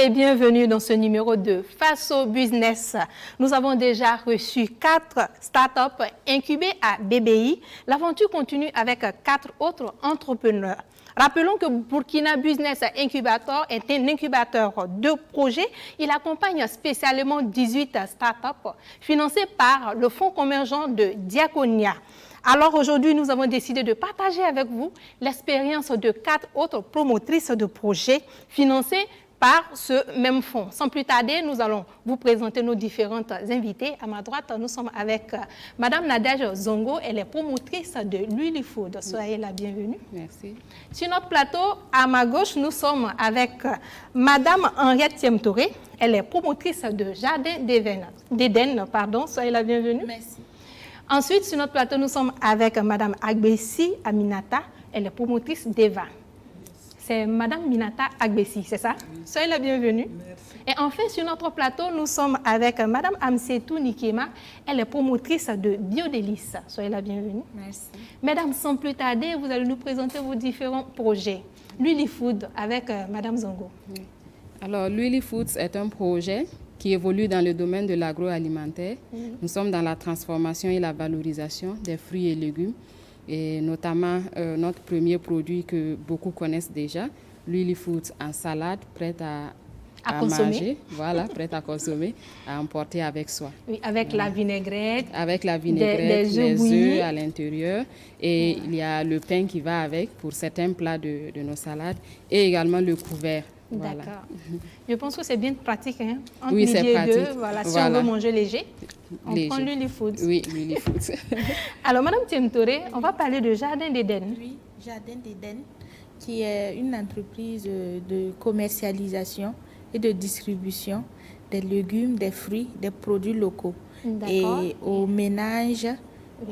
et bienvenue dans ce numéro de Face au Business. Nous avons déjà reçu 4 startups incubées à BBI. L'aventure continue avec 4 autres entrepreneurs. Rappelons que Burkina Business Incubator est un incubateur de projets. Il accompagne spécialement 18 startups financées par le Fonds convergent de Diaconia. Alors aujourd'hui, nous avons décidé de partager avec vous l'expérience de 4 autres promotrices de projets financées par ce même fonds. Sans plus tarder, nous allons vous présenter nos différentes invitées. À ma droite, nous sommes avec Madame Nadège Zongo. Elle est promotrice de Lilifood. Soyez la bienvenue. Merci. Sur notre plateau, à ma gauche, nous sommes avec Madame Henriette Tiemtouré. Elle est promotrice de Jardin d'Éden. Soyez la bienvenue. Merci. Ensuite, sur notre plateau, nous sommes avec Madame Agbessi Aminata. Elle est promotrice d'EVA. C'est Madame Minata Agbessi, c'est ça? Oui. Soyez la bienvenue. Merci. Et enfin, sur notre plateau, nous sommes avec Madame Amsetou Nikema. Elle est promotrice de Biodélice. Soyez la bienvenue. Merci. Mesdames, sans plus tarder, vous allez nous présenter vos différents projets. Lilifood avec Madame Zongo. Oui. Alors, Lilifood est un projet qui évolue dans le domaine de l'agroalimentaire. Nous sommes dans la transformation et la valorisation des fruits et légumes, et notamment notre premier produit que beaucoup connaissent déjà, Lilifood en salade, prête à manger, voilà, prête à consommer, à emporter avec soi. Oui, avec la vinaigrette. Avec la vinaigrette, les œufs à l'intérieur, et il y a le pain qui va avec pour certains plats de nos salades, et également le couvert. Voilà. D'accord. Je pense que c'est bien pratique. Hein? Entre oui, c'est pratique. Deux, voilà. Si on veut manger léger, on prend Lilifood. Oui, Lilifood. Alors, Madame Tiemtouré, on va parler de Jardin d'Éden. Oui, Jardin d'Éden, qui est une entreprise de commercialisation et de distribution des légumes, des fruits, des produits locaux. Et aux ménages,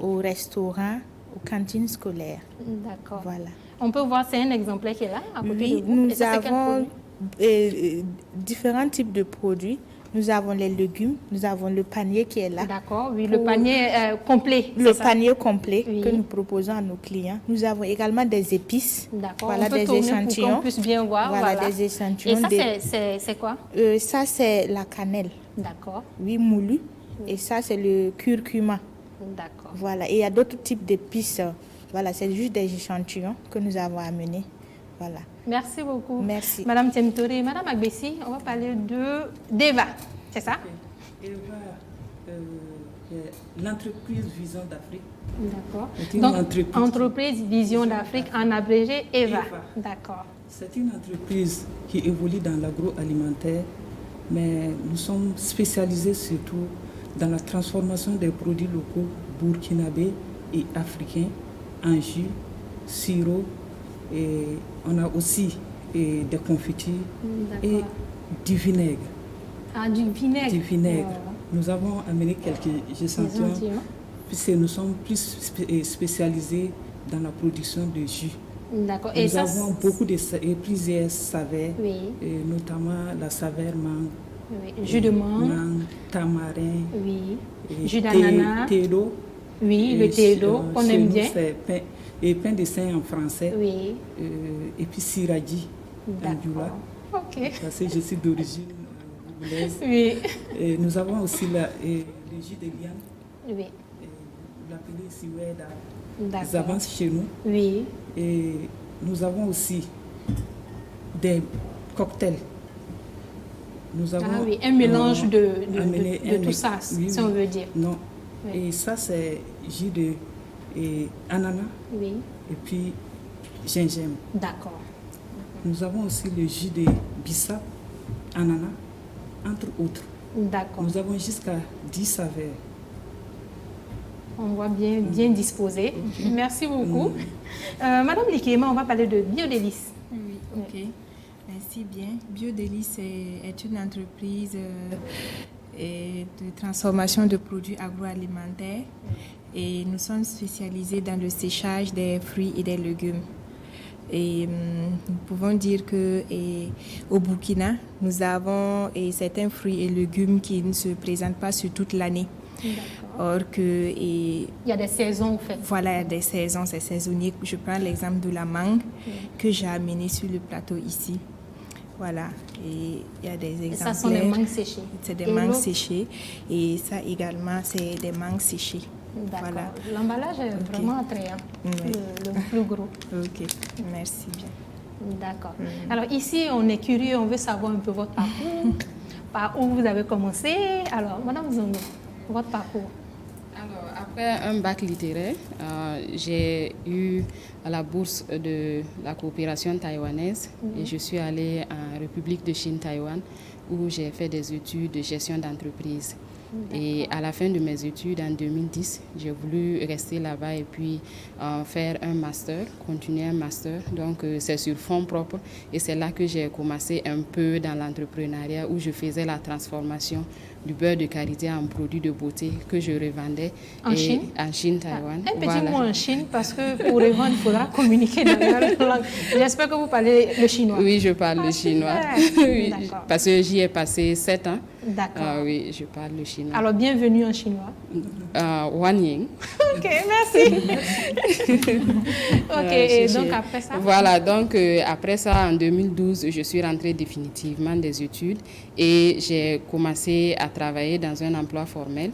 aux restaurants, aux cantines scolaires. D'accord. Voilà. On peut voir, c'est un exemplaire qui est là, à côté oui, de vous. Nous avons différents types de produits. Nous avons les légumes, nous avons le panier qui est là. D'accord, oui, le panier complet. Le panier complet que nous proposons à nos clients. Nous avons également des épices. D'accord, voilà, on peut des échantillons. Pour qu'on puisse bien voir. Voilà, des échantillons. Et ça, c'est quoi? Ça, c'est la cannelle. D'accord. Oui, moulu. Et ça, c'est le curcuma. D'accord. Voilà, et il y a d'autres types d'épices. Voilà, c'est juste des échantillons que nous avons amenés. Voilà. Merci beaucoup. Merci. Madame Tiemtouré, Madame Agbessi, on va parler d'EVA, c'est ça? Okay. EVA, l'entreprise Vision d'Afrique. D'accord. Donc, entreprise Vision d'Afrique, en abrégé EVA. D'accord. C'est une entreprise qui évolue dans l'agroalimentaire, mais nous sommes spécialisés surtout dans la transformation des produits locaux burkinabés et africains en jus, sirop, et on a aussi des confitures et du vinaigre. Ah, du vinaigre. Du vinaigre. Nous avons amené quelques échantillons, puisque nous sommes plus spécialisés dans la production de jus. D'accord. Nous avons plusieurs saveurs, notamment la saveur mangue, jus de mangue, tamarin, jus d'ananas, thé d'eau. Oui, le thé d'eau, qu'on aime bien. Et pain de sein en français. Oui. Et puis siradi en djoula. Ok. Parce que je suis d'origine bougolaise. Oui. Et nous avons aussi le jus de liane. Oui. Vous l'appelez ici Weda. D'accord. Ils avancent chez nous. Oui. Et nous avons aussi des cocktails. Nous avons un mélange de tout ça, si on veut dire. Non. Et ça, c'est jus de ananas et puis gingembre. D'accord. Nous avons aussi le jus de bissap, ananas, entre autres. D'accord. Nous avons jusqu'à 10 saveurs. On voit bien disposé. Merci beaucoup. Madame Likema, on va parler de Biodélice. Oui, ok. Merci bien. Biodélice est une entreprise de transformation de produits agroalimentaires et nous sommes spécialisés dans le séchage des fruits et des légumes. Et nous pouvons dire qu'au Burkina, nous avons certains fruits et légumes qui ne se présentent pas sur toute l'année. Or que il y a des saisons en fait. Voilà, il y a des saisons, c'est saisonnier. Je prends l'exemple de la mangue que j'ai amené sur le plateau ici. Voilà, et il y a des exemplaires. Et ça sont des mangues séchées. C'est des mangues séchées. Et ça également, c'est des mangues séchées. D'accord. Voilà. L'emballage est vraiment attrayant, le plus gros. Ok, merci bien. D'accord. Alors ici, on est curieux, on veut savoir un peu votre parcours, par où vous avez commencé. Alors, Madame Zongo, votre parcours. Alors, après un bac littéraire, j'ai eu la bourse de la coopération taïwanaise et je suis allée en République de Chine, Taïwan, où j'ai fait des études de gestion d'entreprise. Et à la fin de mes études, en 2010, j'ai voulu rester là-bas et puis faire un master, continuer un master. Donc, c'est sur fonds propres et c'est là que j'ai commencé un peu dans l'entrepreneuriat où je faisais la transformation du beurre de karité en produit de beauté que je revendais en Chine, Taïwan. Un petit mot en Chine parce que pour revendre, il faudra communiquer dans la langue. J'espère que vous parlez le chinois. Oui, je parle le chinois. Oui, parce que j'y ai passé 7 ans. D'accord. Oui, je parle le chinois. Alors, bienvenue en chinois. Wan Ying. Ok, merci. Ok, et donc après ça? Voilà, donc après ça, en 2012, je suis rentrée définitivement des études et j'ai commencé à travailler dans un emploi formel.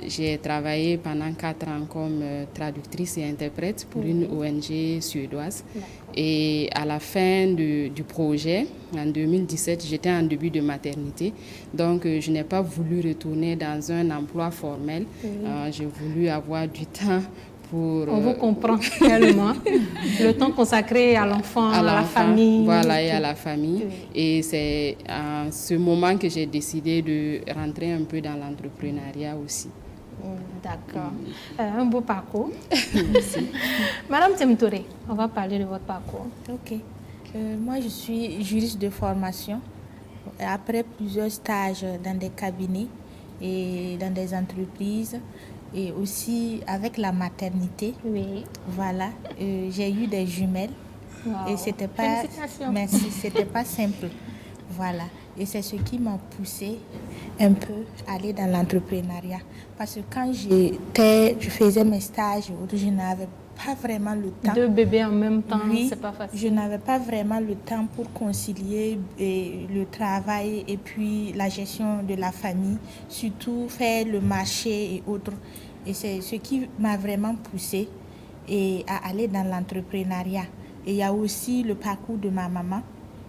J'ai travaillé pendant 4 ans comme traductrice et interprète pour une ONG suédoise. Et à la fin du projet, en 2017, j'étais en début de maternité. Donc, je n'ai pas voulu retourner dans un emploi formel. J'ai voulu avoir du temps pour... On vous comprend tellement. Le temps consacré à l'enfant, à la famille. Voilà, et à la famille. Et c'est à ce moment que j'ai décidé de rentrer un peu dans l'entrepreneuriat aussi. D'accord. Un beau parcours. Merci. Madame Temtouré, on va parler de votre parcours. Ok. Moi, je suis juriste de formation. Après plusieurs stages dans des cabinets et dans des entreprises, et aussi avec la maternité, voilà, j'ai eu des jumelles. Wow. Et c'était pas, merci, c'était pas simple. Voilà. Et c'est ce qui m'a poussée un peu à aller dans l'entrepreneuriat. Parce que quand je faisais mes stages, je n'avais pas vraiment le temps. 2 bébés en même temps, oui, c'est pas facile. Je n'avais pas vraiment le temps pour concilier le travail et puis la gestion de la famille, surtout faire le marché et autres. Et c'est ce qui m'a vraiment poussée à aller dans l'entrepreneuriat. Et il y a aussi le parcours de ma maman.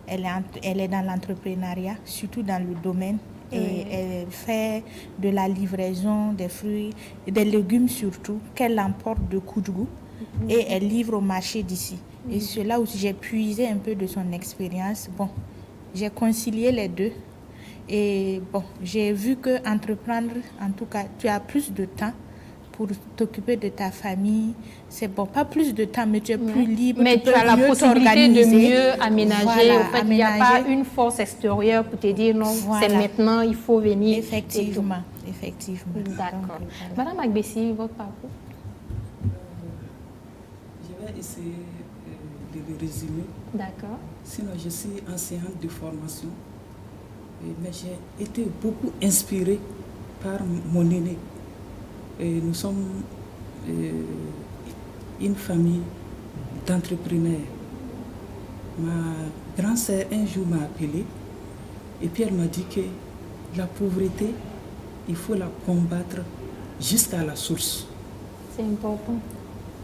Elle est dans l'entrepreneuriat, surtout dans le domaine. Et elle fait de la livraison des fruits, des légumes surtout, qu'elle emporte de Koudjougou. Et elle livre au marché d'ici. Et c'est là où j'ai puisé un peu de son expérience. Bon, j'ai concilié les deux. Et bon, j'ai vu qu'entreprendre, en tout cas, tu as plus de temps pour t'occuper de ta famille. C'est bon, pas plus de temps, mais tu es plus libre. Mais tu as la possibilité de mieux aménager. Voilà, en fait, il n'y a pas une force extérieure pour te dire non, c'est maintenant, il faut venir. Effectivement, effectivement. D'accord. Madame Agbessi, votre parcours? Je vais essayer de le résumer. D'accord. Sinon, je suis enseignante de formation, mais j'ai été beaucoup inspirée par mon aîné. Et nous sommes une famille d'entrepreneurs. Ma grand-sœur un jour m'a appelée et puis elle m'a dit que la pauvreté, il faut la combattre jusqu'à la source. C'est important.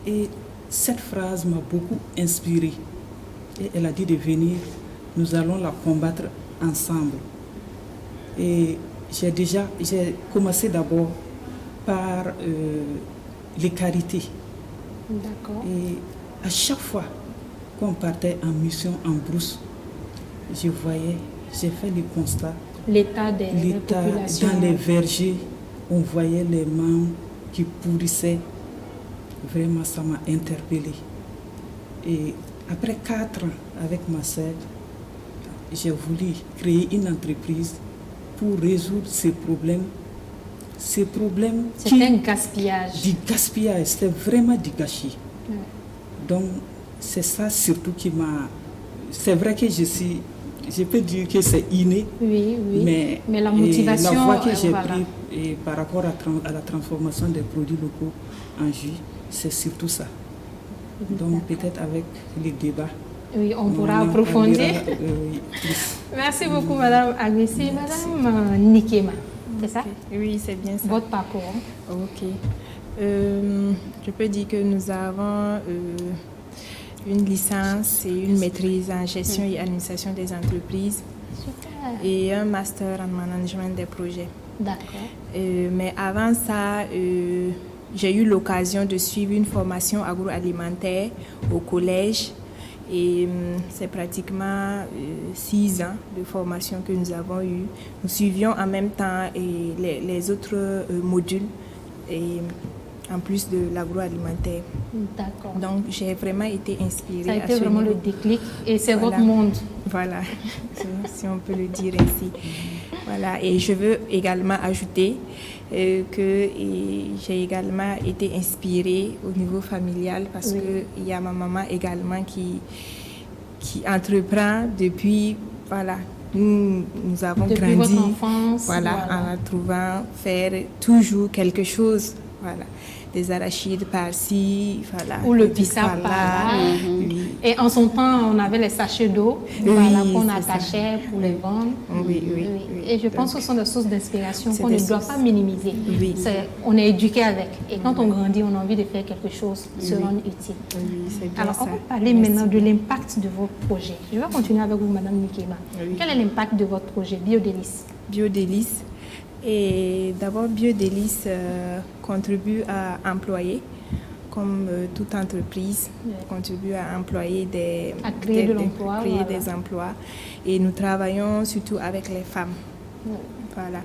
Et cette phrase m'a beaucoup inspirée. Et elle a dit de venir, nous allons la combattre ensemble. Et j'ai commencé d'abord par les carités. D'accord. Et à chaque fois qu'on partait en mission en brousse, j'ai fait le constat. L'état des populations. Dans les vergers, on voyait les membres qui pourrissaient. Vraiment, ça m'a interpellée. Et après 4 ans avec ma sœur, j'ai voulu créer une entreprise pour résoudre ces problèmes. C'était un gaspillage. Du gaspillage, c'était vraiment du gâchis. Donc, c'est ça surtout qui m'a... C'est vrai que je peux dire que c'est inné. Oui. Mais la motivation... La voie que j'ai prise par rapport à la transformation des produits locaux en jus, c'est surtout ça. Donc, peut-être avec les débats, Oui, on pourra en approfondir. parlera, plus. Merci beaucoup, Madame Agbessi. Madame Nikema, c'est ça? Oui, c'est bien ça. Votre parcours. Ok. Je peux dire que nous avons une licence et une maîtrise en gestion et administration des entreprises Super. et un master en management des projets. D'accord. Mais avant ça, j'ai eu l'occasion de suivre une formation agroalimentaire au collège. Et c'est pratiquement 6 ans de formation que nous avons eu. Nous suivions en même temps les autres modules, et en plus de l'agroalimentaire. D'accord. Donc j'ai vraiment été inspirée. Ça a été à ce vraiment le niveau. déclic et c'est Voilà. votre monde. Voilà, si on peut le dire ainsi. Voilà, et je veux également ajouter que j'ai également été inspirée au niveau familial parce qu'il y a ma maman également qui entreprend depuis, voilà, nous avons Depuis grandi, votre enfance, voilà, voilà. en trouvant faire toujours quelque chose, voilà. Des arachides par-ci, voilà. Ou le des bissap trucs par-là. Oui. Et en son temps, on avait les sachets d'eau voilà, qu'on c'est ça. attachait pour les vendre. Oui. Et je pense que ce sont des sources d'inspiration C'est qu'on des ne doit sources. pas minimiser. Oui. On est éduqué avec. Et quand on grandit, on a envie de faire quelque chose, se rendre utile. Oui, c'est bien Alors, ça. on va parler maintenant de l'impact de votre projet. Je vais continuer avec vous, Madame Nikema. Oui. Quel est l'impact de votre projet Biodélice? Biodélice. Et d'abord, Biodélice contribue à employer, comme toute entreprise, contribue à employer À créer de l'emploi, créer voilà. des emplois. Et nous travaillons surtout avec les femmes. Voilà.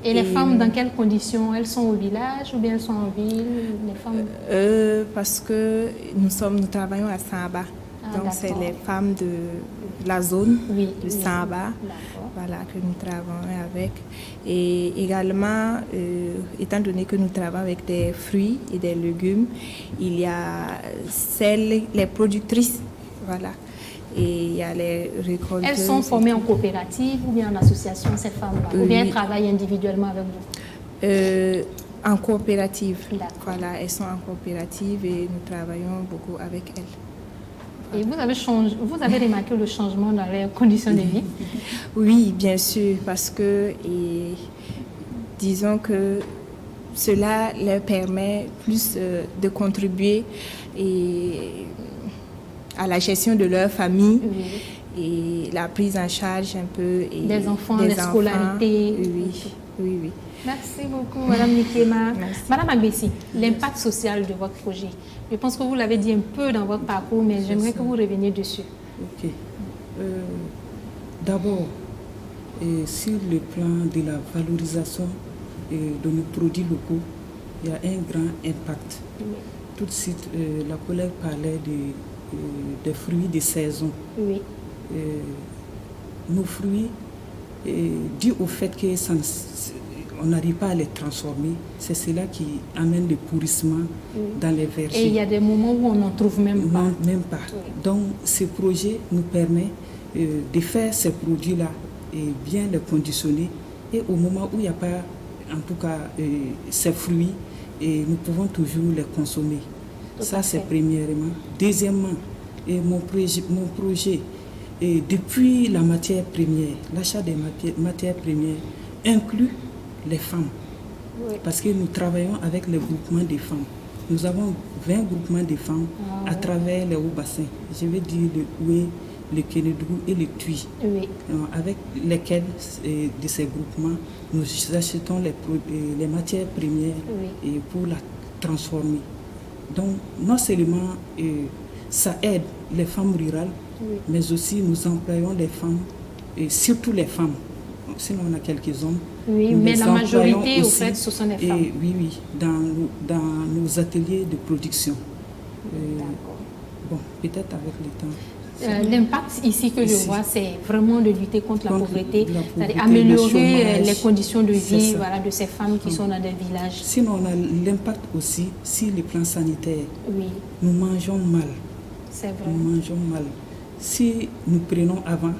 Et les femmes, dans quelles conditions? Elles sont au village ou bien elles sont en ville? Les femmes... Parce que nous travaillons à Samba. Ah, Donc, c'est d'accord. les femmes de la zone de Samba. D'accord. Voilà, que nous travaillons avec. Et également, étant donné que nous travaillons avec des fruits et des légumes, il y a les productrices, voilà. Et il y a les récolteuses. Elles sont formées en coopérative ou bien en association, ces femmes-là? Ou bien elles travaillent individuellement avec vous? En coopérative. D'accord. Voilà, elles sont en coopérative et nous travaillons beaucoup avec elles. Et vous avez remarqué le changement dans leurs conditions de vie? Oui, bien sûr, parce que disons que cela leur permet plus de contribuer à la gestion de leur famille et la prise en charge un peu des enfants, des scolarités. Oui. Merci beaucoup, Madame Nikema. Merci. Madame Agbessi, l'impact social de votre projet. Je pense que vous l'avez dit un peu dans votre parcours, mais j'aimerais que vous reveniez dessus. Ok. D'abord, sur le plan de la valorisation de nos produits locaux, il y a un grand impact. Tout de suite, la collègue parlait des fruits de saison. Oui. Nos fruits, dû au fait que on n'arrive pas à les transformer, c'est cela qui amène le pourrissement dans les vergers. Et il y a des moments où on n'en trouve même pas. Non, même pas. Oui. Donc, ce projet nous permet de faire ces produits-là et bien les conditionner. Et au moment où il n'y a pas, en tout cas, ces fruits, nous pouvons toujours les consommer. Ça, c'est premièrement. Deuxièmement, mon projet depuis la matière première, l'achat des matières premières inclut les femmes. Oui. Parce que nous travaillons avec les groupements des femmes. Nous avons 20 groupements de femmes à travers les hauts bassins. Je veux dire le Oué, le Kénédougou et le Tui. Oui. Avec lesquels de ces groupements, nous achetons les matières premières pour la transformer. Donc, non seulement ça aide les femmes rurales, mais aussi nous employons les femmes, et surtout les femmes. Sinon, on a quelques hommes. Oui, mais la majorité, au fait, ce sont les femmes. Oui, dans nos ateliers de production. Bon, peut-être avec le temps. L'impact ici que je vois, c'est vraiment de lutter contre la pauvreté, c'est-à-dire le améliorer chômage, les conditions de c'est vie ça. de ces femmes qui sont dans des villages. Sinon, on a l'impact aussi sur le plan sanitaire. Oui, Nous mangeons mal. c'est vrai. Nous mangeons mal. Si nous prenons avant,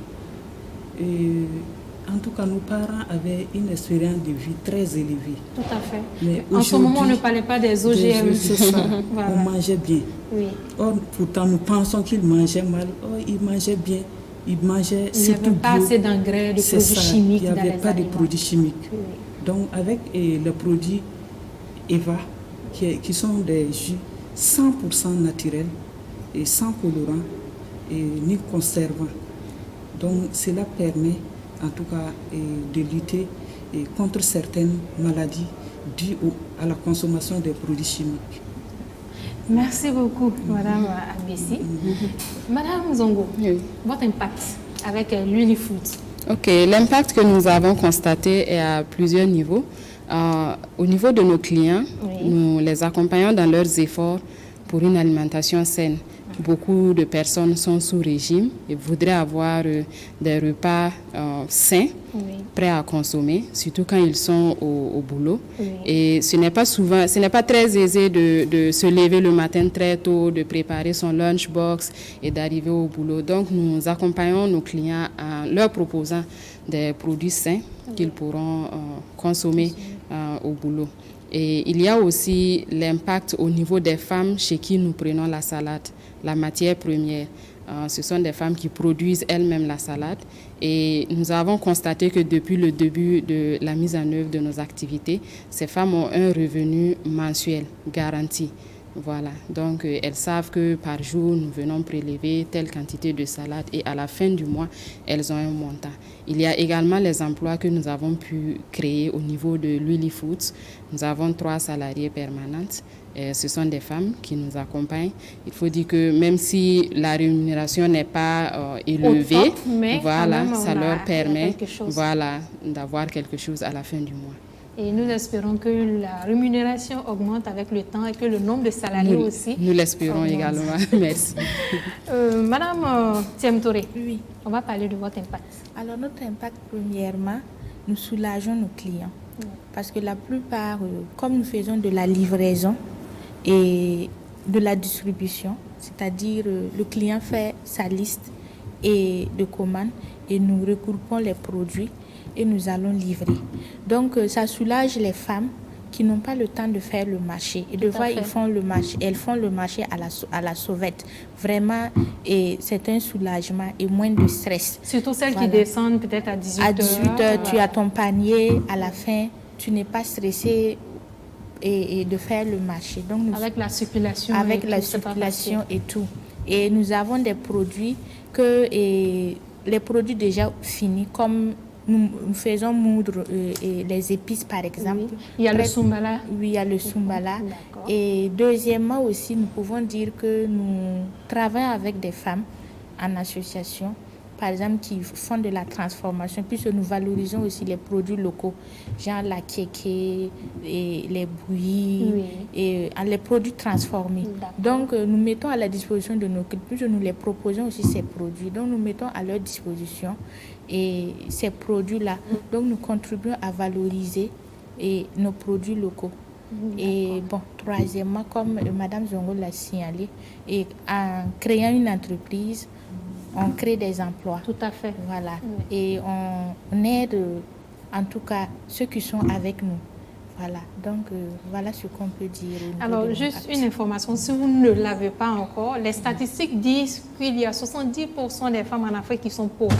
en tout cas, nos parents avaient une expérience de vie très élevée. Tout à fait. Mais en ce moment, on ne parlait pas des OGM. C'est ça, Voilà. on mangeait bien. Oui. Or, pourtant, nous pensons qu'ils mangeaient mal. Or, ils mangeaient bien. Ils mangeaient Il n'y avait pas assez d'engrais, de produits chimiques dans les aliments. Il n'y avait pas de produits chimiques. Oui. Donc, avec les produits EVA, qui sont des jus 100% naturels et sans colorants et ni conservants. Donc, cela permet, en tout cas, de lutter contre certaines maladies dues à la consommation des produits chimiques. Merci beaucoup, Madame Abessi. Madame Zongo, Oui. votre impact avec l'Unifood. Ok, l'impact que nous avons constaté est à plusieurs niveaux. Au niveau de nos clients, Oui. nous les accompagnons dans leurs efforts pour une alimentation saine. Beaucoup de personnes sont sous régime et voudraient avoir des repas sains, Oui. prêts à consommer, surtout quand ils sont au boulot. Oui. Et ce n'est pas très aisé de se lever le matin très tôt, de préparer son lunchbox et d'arriver au boulot. Donc, nous accompagnons nos clients en leur proposant des produits sains qu'ils pourront consommer au boulot. Et il y a aussi l'impact au niveau des femmes chez qui nous prenons la salade, la matière première. Ce sont des femmes qui produisent elles-mêmes la salade et nous avons constaté que depuis le début de la mise en œuvre de nos activités, ces femmes ont un revenu mensuel garanti. Voilà, donc elles savent que par jour, nous venons prélever telle quantité de salade et à la fin du mois, elles ont un montant. Il y a également les emplois que nous avons pu créer au niveau de Lily Foods. Nous avons 3 salariés permanentes. Ce sont des femmes qui nous accompagnent. Il faut dire que même si la rémunération n'est pas élevée, top, mais voilà, quand même, ça leur permet d'avoir quelque chose à la fin du mois. Et nous espérons que la rémunération augmente avec le temps et que le nombre de salariés aussi. Nous l'espérons augmente. également. Merci. Madame Thiem Touré, Oui. on va parler de votre impact. Alors, notre impact, premièrement, nous soulageons nos clients. Parce que la plupart, comme nous faisons de la livraison et de la distribution, c'est-à-dire le client fait sa liste de commandes et nous regroupons les produits et nous allons livrer. Donc, ça soulage les femmes qui n'ont pas le temps de faire le marché. Et de voir, elles font le marché à la sauvette. Vraiment, et c'est un soulagement et moins de stress. Surtout celles qui descendent peut-être à 18h. À 18h, tu as ton panier. À la fin, tu n'es pas stressé et de faire le marché. Donc, avec la circulation. Avec la circulation et tout. Et nous avons des produits les produits déjà finis, comme nous faisons moudre les épices, par exemple. Oui. Il y a le Soumbala. Oui, il y a le Soumbala. Et deuxièmement aussi, nous pouvons dire que nous travaillons avec des femmes en association, par exemple, qui font de la transformation, puisque nous valorisons aussi les produits locaux, genre la kéké, et les bouillies, et les produits transformés. Donc, nous mettons à la disposition de nos clients, puisque nous les proposons aussi ces produits. Donc, nous mettons à leur disposition et ces produits-là. Donc, nous contribuons à valoriser nos produits locaux. Et bon, troisièmement, comme Mme Zongo l'a signalé, et en créant une entreprise, on crée des emplois. Tout à fait. Voilà. Et on aide, en tout cas, ceux qui sont avec nous. Voilà. Donc, voilà ce qu'on peut dire. Alors, juste une information, si vous ne l'avez pas encore, les statistiques disent qu'il y a 70% des femmes en Afrique qui sont pauvres.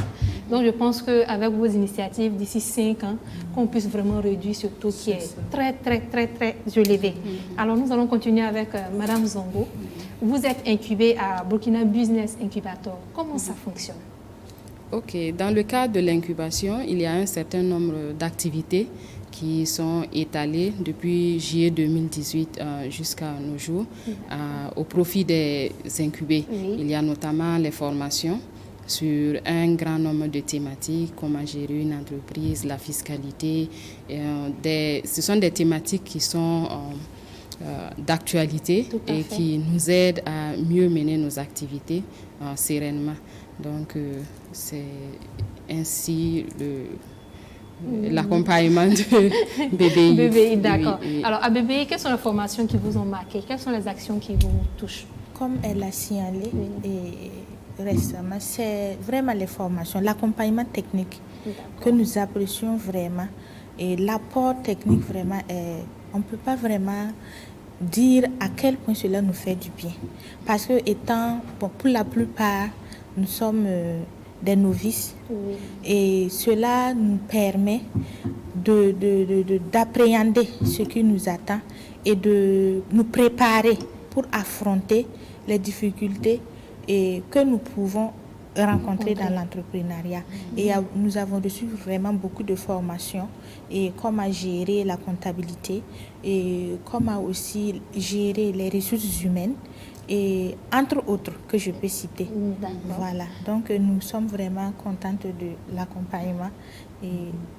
Donc, je pense qu'avec vos initiatives, d'ici 5 ans, qu'on puisse vraiment réduire ce taux qui est très, très, très, très élevé. Alors, nous allons continuer avec Mme Zongo. Vous êtes incubée à Burkina Business Incubator. Comment ça fonctionne? Ok, dans le cadre de l'incubation, il y a un certain nombre d'activités qui sont étalées depuis juillet 2018 jusqu'à nos jours au profit des incubés. Il y a notamment les formations sur un grand nombre de thématiques, comment gérer une entreprise, la fiscalité. Ce sont des thématiques qui sont d'actualité et qui nous aident à mieux mener nos activités sereinement. Donc, c'est ainsi l'accompagnement de BBI. BBI, d'accord. Alors, à BBI, quelles sont les formations qui vous ont marqué? Quelles sont les actions qui vous touchent? Comme elle l'a signalé récemment, c'est vraiment les formations, l'accompagnement technique que nous apprécions vraiment. Et l'apport technique, vraiment, on ne peut pas vraiment dire à quel point cela nous fait du bien. Parce que pour la plupart, nous sommes des novices. Et cela nous permet d'appréhender ce qui nous attend et de nous préparer pour affronter les difficultés que nous pouvons rencontrer dans l'entrepreneuriat. Et nous avons reçu vraiment beaucoup de formations et comment gérer la comptabilité et comment aussi gérer les ressources humaines et entre autres que je peux citer. Voilà. Donc nous sommes vraiment contentes de l'accompagnement et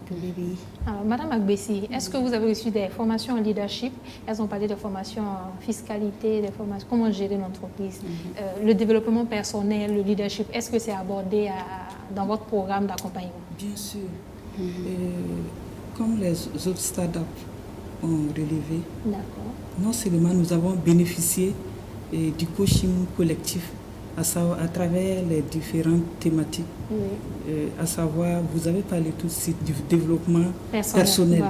de BBI. Alors, Madame Agbessi, est-ce que vous avez reçu des formations en leadership? Elles ont parlé de formations en fiscalité, des formations comment gérer une entreprise. Le développement personnel, le leadership, est-ce que c'est abordé dans votre programme d'accompagnement? Bien sûr. Comme les autres startups ont relevé, non seulement nous avons bénéficié du coaching collectif à travers les différentes thématiques, à savoir, vous avez parlé tout de suite du développement personnel,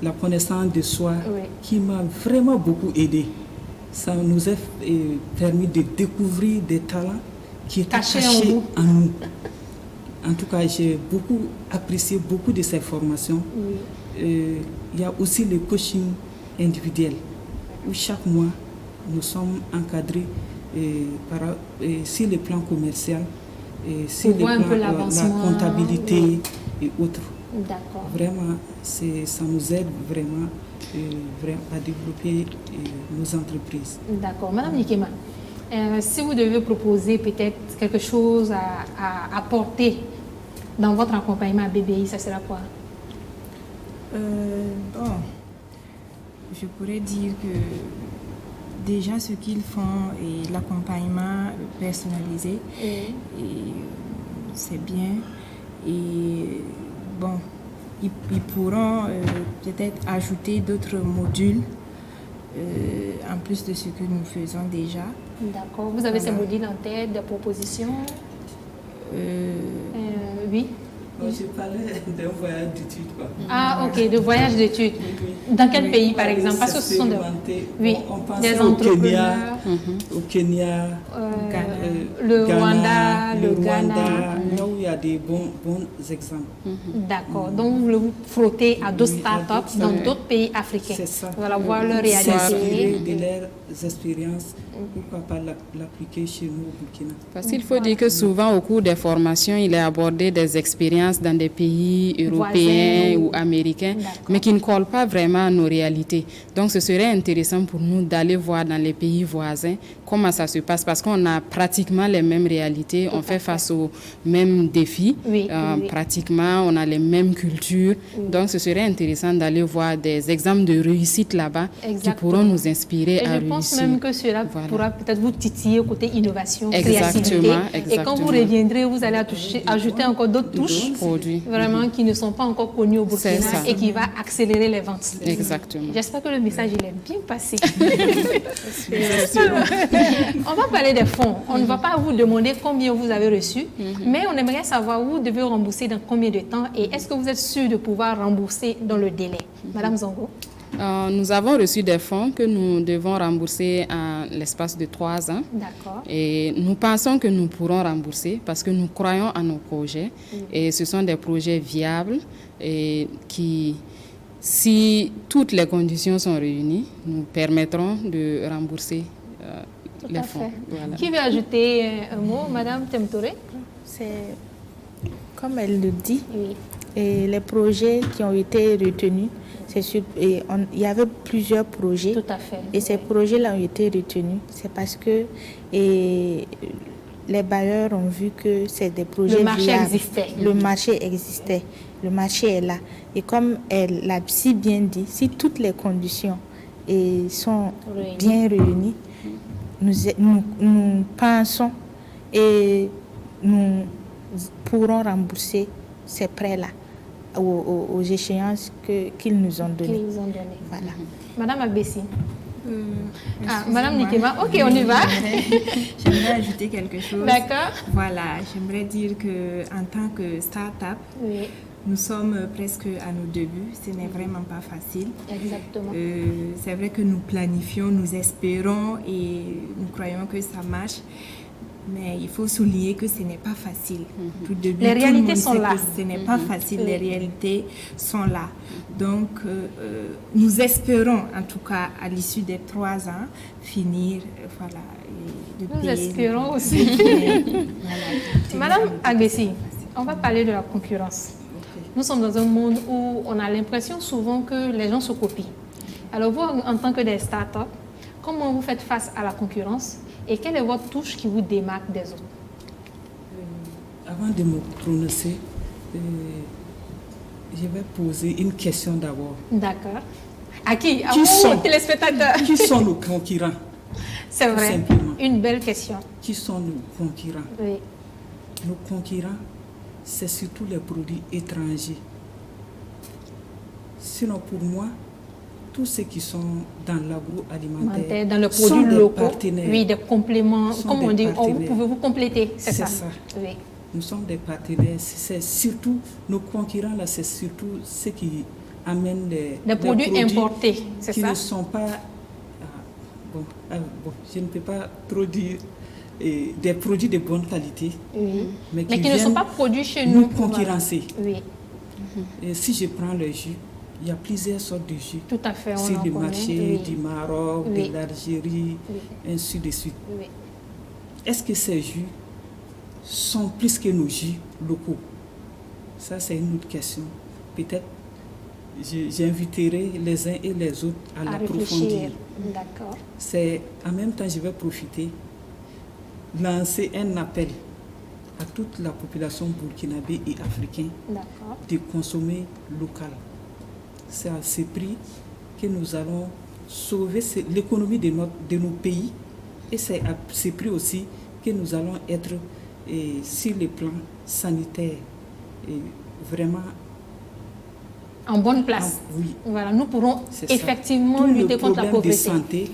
la connaissance de soi, qui m'a vraiment beaucoup aidé. Ça nous a permis de découvrir des talents qui étaient cachés en nous. En tout cas, j'ai beaucoup apprécié beaucoup de ces formations. Il y a aussi le coaching individuel, où chaque mois, nous sommes encadrés sur le plan commercial, sur le plan de la comptabilité et autres. Vraiment, ça nous aide vraiment à développer nos entreprises. D'accord. Madame Nikema, si vous devez proposer peut-être quelque chose à apporter dans votre accompagnement à BBI, ça sera quoi? Bon, je pourrais dire que déjà ce qu'ils font et l'accompagnement personnalisé, c'est bien. Et bon, ils pourront peut-être ajouter d'autres modules en plus de ce que nous faisons déjà. D'accord. Vous avez ces modules en tête, des propositions? Oui. Je parlais d'un voyage d'études. Ah, ok, de voyage d'études. Dans quel pays, par exemple? Parce que ce sont des entrepreneurs. Au Kenya, le Rwanda, le Ghana. Là où il y a des bons exemples. D'accord. Donc, vous vous frottez à d'autres startups dans d'autres pays africains. C'est ça. Voilà, voir leur réalité. De leurs expériences, pourquoi pas l'appliquer chez nous au Burkina. Parce qu'il faut dire que souvent, au cours des formations, il est abordé des expériences dans des pays européens ou américains, mais qui ne collent pas vraiment à nos réalités. Donc, ce serait intéressant pour nous d'aller voir dans les pays voisins comment ça se passe, parce qu'on a pratiquement les mêmes réalités, on fait face aux mêmes défis, pratiquement, on a les mêmes cultures. Donc, ce serait intéressant d'aller voir des exemples de réussite là-bas qui pourront nous inspirer à réussir. Je pense même que cela pourra peut-être vous titiller côté innovation, créativité. Et quand vous reviendrez, vous allez ajouter encore d'autres touches vraiment qui ne sont pas encore connues au Burkina et qui va accélérer les ventes. Exactement. J'espère que le message il est bien passé. On va parler des fonds. On ne va pas vous demander combien vous avez reçu, mais on aimerait savoir vous devez rembourser dans combien de temps et est-ce que vous êtes sûr de pouvoir rembourser dans le délai. Madame Zongo. Nous avons reçu des fonds que nous devons rembourser en l'espace de 3 ans. D'accord. Et nous pensons que nous pourrons rembourser parce que nous croyons à nos projets. Et ce sont des projets viables et qui, si toutes les conditions sont réunies, nous permettront de rembourser les fonds. Voilà. Qui veut ajouter un mot, Madame Temtore? C'est comme elle le dit, et les projets qui ont été retenus, il y avait plusieurs projets. Tout à fait. Et ces projets-là ont été retenus. C'est parce que les bailleurs ont vu que c'est des projets viables. Le marché existait. Le marché est là. Et comme elle l'a si bien dit, si toutes les conditions sont bien réunies, nous pensons et nous pourrons rembourser ces prêts-là aux échéances qu'ils nous ont données. Voilà. Madame Agbessi. Madame Nikema, ok, on y va. J'aimerais ajouter quelque chose. D'accord. Voilà, j'aimerais dire qu'en tant que start-up, Nous sommes presque à nos débuts, ce n'est vraiment pas facile. Exactement. C'est vrai que nous planifions, nous espérons et nous croyons que ça marche. Mais il faut souligner que ce n'est pas facile. Tout début, les réalités sont là. Ce n'est pas facile, les réalités sont là. Donc, nous espérons, en tout cas, à l'issue des 3 ans, finir, voilà. Nous espérons aussi. Madame Agbessi, on va parler de la concurrence. Nous sommes dans un monde où on a l'impression souvent que les gens se copient. Alors vous, en tant que des startups, comment vous faites face à la concurrence et quelle est votre touche qui vous démarque des autres? Avant de me prononcer, je vais poser une question d'abord. D'accord. À qui? À vous, aux téléspectateurs. Qui sont nos concurrents? C'est vrai, simplement. Une belle question. Qui sont nos concurrents? Oui. Nos concurrents, c'est surtout les produits étrangers. Sinon, pour moi, tous ceux qui sont dans l'agroalimentaire, dans le produit locaux, oui, des compléments, comme on dit, pouvez-vous compléter, c'est ça. Oui. Nous sommes des partenaires. C'est surtout nos concurrents là, c'est surtout ceux qui amènent les produits importés, c'est ça. Qui ne sont pas je ne peux pas trop dire des produits de bonne qualité, oui. mais qui ne sont pas produits chez nous. Concurrencer. Oui. Et si je prends le jus, il y a plusieurs sortes de jus. Tout à fait, sur le marché, oui. du Maroc, oui. de l'Algérie, oui. ainsi de suite. Oui. Est-ce que ces jus sont plus que nos jus locaux? Ça, c'est une autre question. Peut-être j'inviterai les uns et les autres à l'approfondir. D'accord. En même temps, je vais profiter, lancer un appel à toute la population burkinabé et africaine de consommer local. C'est à ce prix que nous allons sauver l'économie de nos pays et c'est à ce prix aussi que nous allons être sur le plan sanitaire vraiment en bonne place. Oui. Voilà, nous pourrons effectivement lutter contre la pauvreté. De santé,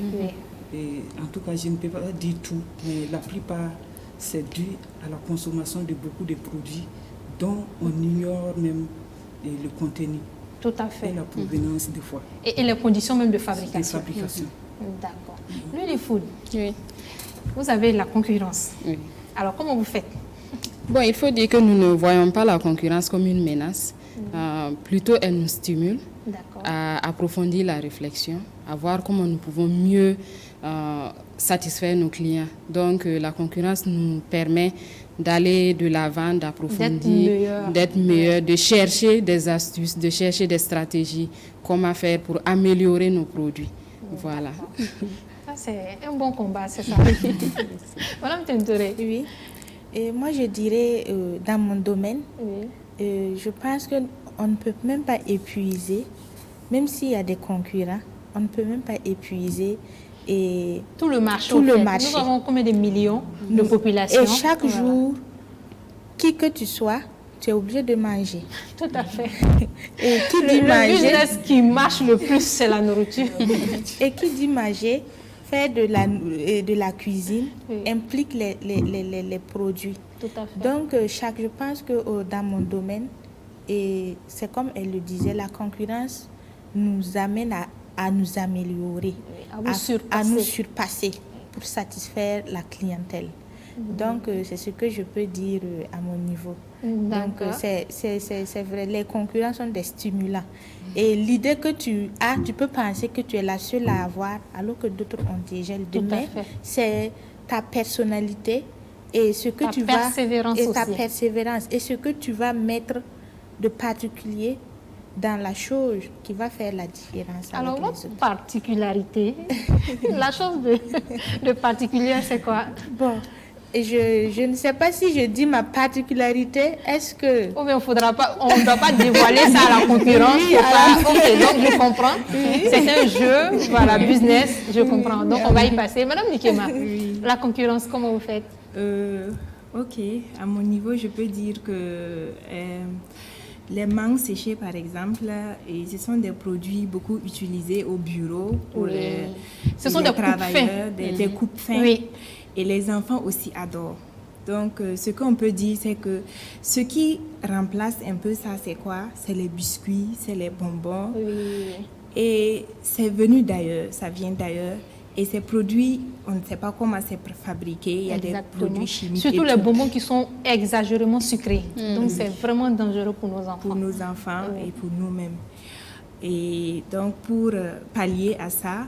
en tout cas, je ne peux pas dire tout, mais la plupart, c'est dû à la consommation de beaucoup de produits dont on ignore même le contenu. Tout à fait. Et la provenance des fois. Et les conditions même de fabrication. D'accord. L'Uli Food, oui. Vous avez la concurrence. Oui. Alors, comment vous faites? Bon, il faut dire que nous ne voyons pas la concurrence comme une menace. Plutôt, elle nous stimule à approfondir la réflexion, à voir comment nous pouvons mieux satisfaire nos clients. Donc, la concurrence nous permet d'aller de l'avant, d'approfondir, d'être meilleur, de chercher des astuces, de chercher des stratégies, comment faire pour améliorer nos produits. Voilà. Ça, c'est un bon combat, c'est ça. Madame Tentoré. Oui. Et moi, je dirais, dans mon domaine, je pense qu'on ne peut même pas épuiser, même s'il y a des concurrents, on ne peut même pas épuiser tout le marché. Nous avons combien de millions de population. Et chaque jour, qui que tu sois, tu es obligé de manger. Tout à fait. Et qui dit le business qui marche le plus, c'est la nourriture. Et qui dit manger, faire de la cuisine implique les produits. Tout à fait. Donc, je pense que dans mon domaine, et c'est comme elle le disait, la concurrence nous amène à nous améliorer, à nous surpasser pour satisfaire la clientèle. Donc, c'est ce que je peux dire à mon niveau. Donc, c'est vrai, les concurrents sont des stimulants. Et l'idée que tu as, tu peux penser que tu es la seule à avoir, alors que d'autres ont déjà le domaine. C'est ta personnalité et ce que tu vas... ta persévérance et ce que tu vas mettre de particulier dans la chose qui va faire la différence. Alors, votre particularité, la chose de particulier, c'est quoi? Bon, je ne sais pas si je dis ma particularité. Est-ce que... Oh, mais on ne doit pas dévoiler ça à la concurrence. Oui, ok, donc je comprends. Oui. C'est un jeu, voilà, business, je comprends. Donc, on va y passer. Madame Nikema, la concurrence, comment vous faites? Ok, à mon niveau, je peux dire que... les mangues séchées, par exemple, ce sont des produits beaucoup utilisés au bureau pour ce sont des travailleurs, des coupes fins. Oui. Et les enfants aussi adorent. Donc, ce qu'on peut dire, c'est que ce qui remplace un peu ça, c'est quoi? C'est les biscuits, c'est les bonbons. Oui. Et c'est venu d'ailleurs, ça vient d'ailleurs. Et ces produits, on ne sait pas comment c'est fabriqué. Il y a des produits chimiques. Surtout les bonbons qui sont exagérément sucrés. Donc, c'est vraiment dangereux pour nos enfants. Pour nos enfants et pour nous-mêmes. Et donc, pour pallier à ça,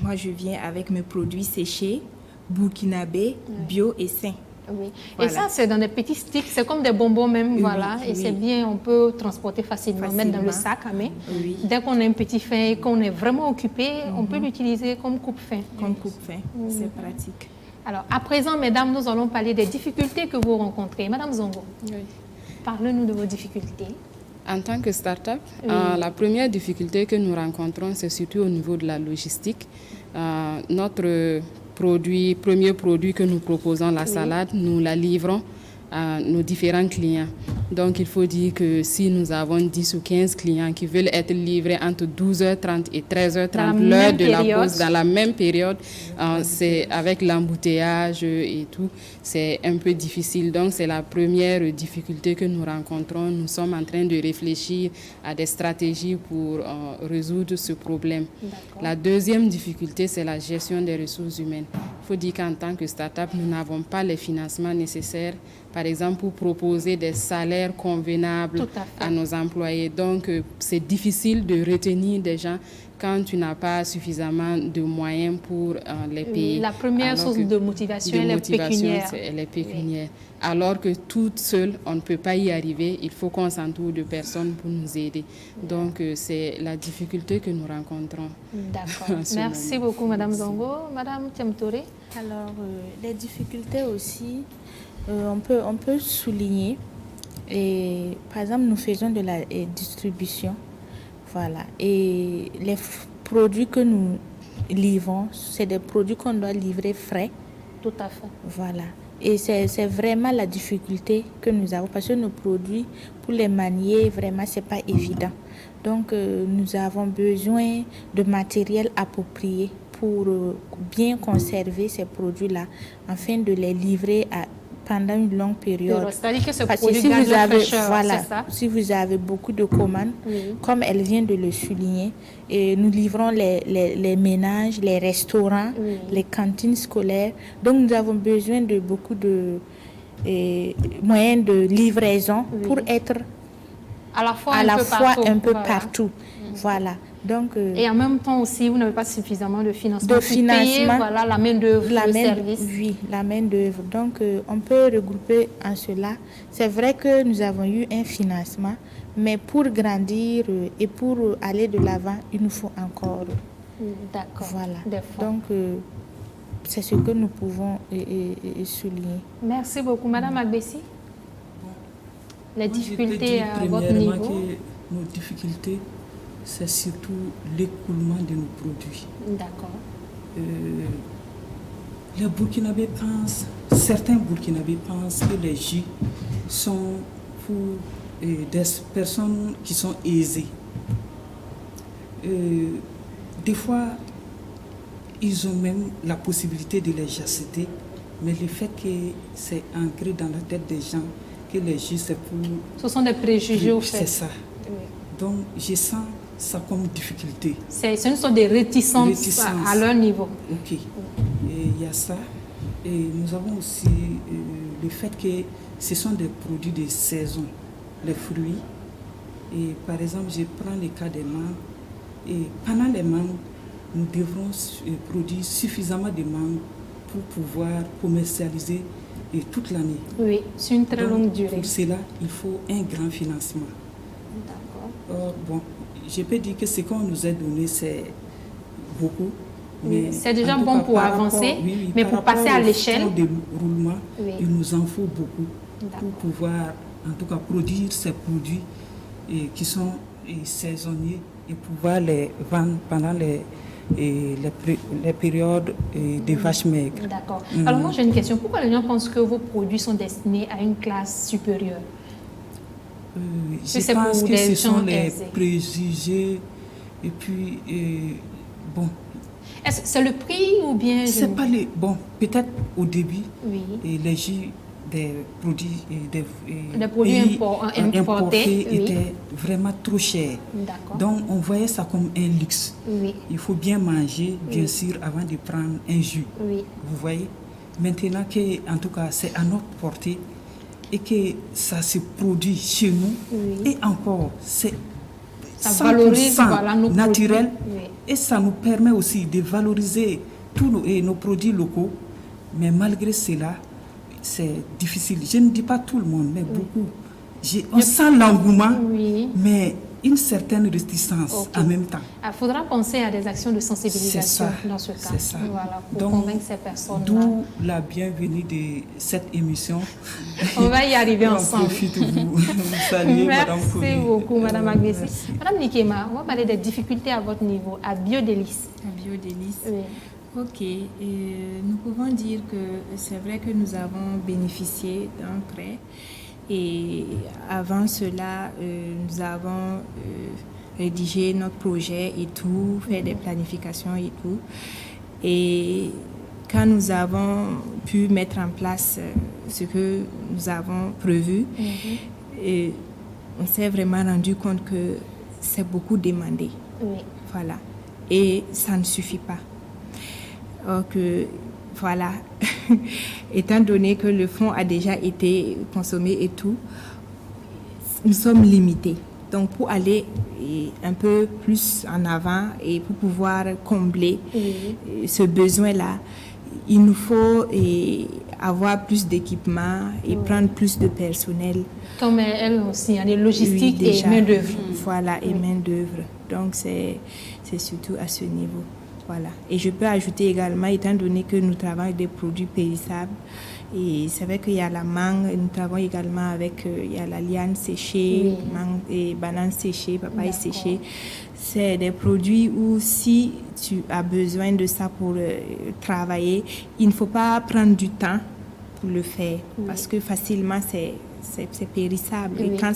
moi, je viens avec mes produits séchés, burkinabé, bio et sains. Oui. Voilà. Et ça, c'est dans des petits sticks, c'est comme des bonbons même, Oui, voilà. Et oui. c'est bien, on peut transporter facilement, mettre dans le sac à main. Oui. Dès qu'on a un petit faim et qu'on est vraiment occupé, on peut l'utiliser comme coupe-faim. Comme coupe-faim, c'est pratique. Alors, à présent, mesdames, nous allons parler des difficultés que vous rencontrez. Madame Zongo, parlez-nous de vos difficultés. En tant que start-up, la première difficulté que nous rencontrons, c'est surtout au niveau de la logistique. Notre premier produit que nous proposons, la salade, nous la livrons à nos différents clients. Donc, il faut dire que si nous avons 10 ou 15 clients qui veulent être livrés entre 12h30 et 13h30, l'heure de la pause, dans la même période, c'est avec l'embouteillage et tout, c'est un peu difficile. Donc, c'est la première difficulté que nous rencontrons. Nous sommes en train de réfléchir à des stratégies pour résoudre ce problème. La deuxième difficulté, c'est la gestion des ressources humaines. Il faut dire qu'en tant que start-up, nous n'avons pas les financements nécessaires, par exemple, pour proposer des salaires convenables à nos employés. Donc, c'est difficile de retenir des gens quand tu n'as pas suffisamment de moyens pour les payer. La première source de motivation, elle est pécuniaire. Alors que toute seule, on ne peut pas y arriver. Il faut qu'on s'entoure de personnes pour nous aider. Donc, c'est la difficulté que nous rencontrons. D'accord. Merci beaucoup, Madame Zongo. Madame Tiamtouré. Alors, les difficultés aussi, on peut souligner. Et, par exemple, nous faisons de la distribution. Voilà. Et les produits que nous livrons, c'est des produits qu'on doit livrer frais. Tout à fait. Voilà. Et c'est vraiment la difficulté que nous avons parce que nos produits, pour les manier, vraiment, ce n'est pas évident. Donc, nous avons besoin de matériel approprié pour bien conserver ces produits-là afin de les livrer pendant une longue période. C'est-à-dire que ce parce produit que garde la fraîcheur, c'est ça? Si vous avez beaucoup de commandes, comme elle vient de le souligner, et nous livrons les ménages, les restaurants, les cantines scolaires. Donc, nous avons besoin de beaucoup de moyens de livraison pour être à la fois un peu partout. Voilà. Donc, et en même temps aussi, vous n'avez pas suffisamment de financement pour payer la main-d'œuvre, le service. Oui, la main-d'œuvre. Donc, on peut regrouper en cela. C'est vrai que nous avons eu un financement, mais pour grandir et pour aller de l'avant, il nous faut encore. D'accord. Voilà. Donc, c'est ce que nous pouvons souligner. Merci beaucoup. Madame Agbessi, les difficultés à votre niveau? Nos difficultés, c'est surtout l'écoulement de nos produits. D'accord. Les Burkinabés certains Burkinabés pensent que les jus sont pour des personnes qui sont aisées. Des fois, ils ont même la possibilité de les acheter, mais le fait que c'est ancré dans la tête des gens que les jus, c'est pour... Ce sont des préjugés, au fait. C'est ça. Donc, je sens ça comme difficulté. Ce sont des réticences à leur niveau. Ok. Il y a ça. Et nous avons aussi le fait que ce sont des produits de saison, les fruits. Et par exemple, je prends le cas des mangues. Et pendant les mangues, nous devrons produire suffisamment de mangues pour pouvoir commercialiser toute l'année. Oui, c'est une très longue durée. Pour cela, il faut un grand financement. D'accord. Bon, je peux dire que ce qu'on nous a donné, c'est beaucoup. C'est déjà bon pour avancer, mais pour passer à l'échelle. De roulement, il nous en faut beaucoup pour pouvoir, en tout cas, produire ces produits qui sont saisonniers et pouvoir les vendre pendant les périodes de vaches maigres. D'accord. Alors moi j'ai une question. Pourquoi les gens pensent que vos produits sont destinés à une classe supérieure? Je pense que ce sont les préjugés et puis, bon... Est-ce que c'est le prix ou bien... C'est pas les... Bon, peut-être au début, Oui. et les jus des produits, des produits pays importés, oui. étaient vraiment trop chers. D'accord. Donc, on voyait ça comme un luxe. Oui. Il faut bien manger, bien Oui. sûr, avant de prendre un jus. Oui. Vous voyez? Maintenant que, en tout cas, c'est à notre portée et que ça se produit chez nous, Oui. et encore, c'est Ça valorise, 100% voilà, nos naturel, produits. Oui. et ça nous permet aussi de valoriser tous nos produits locaux. Mais malgré cela, c'est difficile. Je ne dis pas tout le monde, mais beaucoup. On sent l'engouement, Oui. mais une certaine réticence Ok. en même temps. Il faudra penser à des actions de sensibilisation C'est ça, dans ce cas. c'est ça. Voilà, pour Donc, convaincre ces personnes-là. D'où la bienvenue de cette émission. On va y arriver On ensemble. profite de vous saluer, Madame Merci Koumi. beaucoup, Madame Agbessi. Merci. Madame Nikema, on va parler des difficultés à votre niveau, à Biodélice. À Biodélice. Oui. Ok, nous pouvons dire que c'est vrai que nous avons bénéficié d'un prêt et avant cela, nous avons rédigé notre projet et tout, fait des planifications et tout. Et quand nous avons pu mettre en place ce que nous avons prévu, et on s'est vraiment rendu compte que c'est beaucoup demandé. Oui. Voilà. Et ça ne suffit pas. Donc, voilà, étant donné que le fonds a déjà été consommé et tout, nous sommes limités. Donc, pour aller un peu plus en avant et pour pouvoir combler ce besoin-là, il nous faut avoir plus d'équipements et prendre plus de personnel. Comme elle aussi, il y a des logistiques Oui, déjà. et main-d'œuvre. Voilà, et main-d'œuvre. Donc, c'est surtout à ce niveau. Voilà. Et je peux ajouter également, étant donné que nous travaillons avec des produits périssables, et c'est vrai qu'il y a la mangue, nous travaillons également avec il y a la liane séchée, mangue et banane séchée, papaye séchée. C'est des produits où si tu as besoin de ça pour travailler, il ne faut pas prendre du temps pour le faire, parce que facilement c'est périssable. Et quand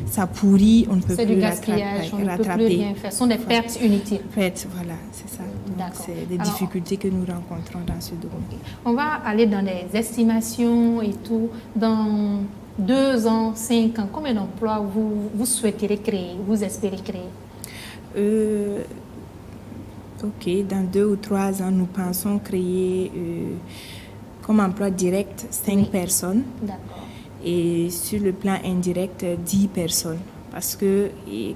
ça pourrit, on ne peut C'est plus du gaspillage, on ne peut plus rien faire. Ce sont des pertes inutiles. Voilà, c'est ça. D'accord. C'est des difficultés que nous rencontrons dans ce domaine. On va aller dans des estimations et tout. Dans 2 ans, 5 ans, combien d'emplois vous souhaiterez créer, vous espérez créer? Ok, dans 2 ou 3 ans, nous pensons créer comme emploi direct 5 personnes. D'accord. Et sur le plan indirect, 10 personnes. Parce que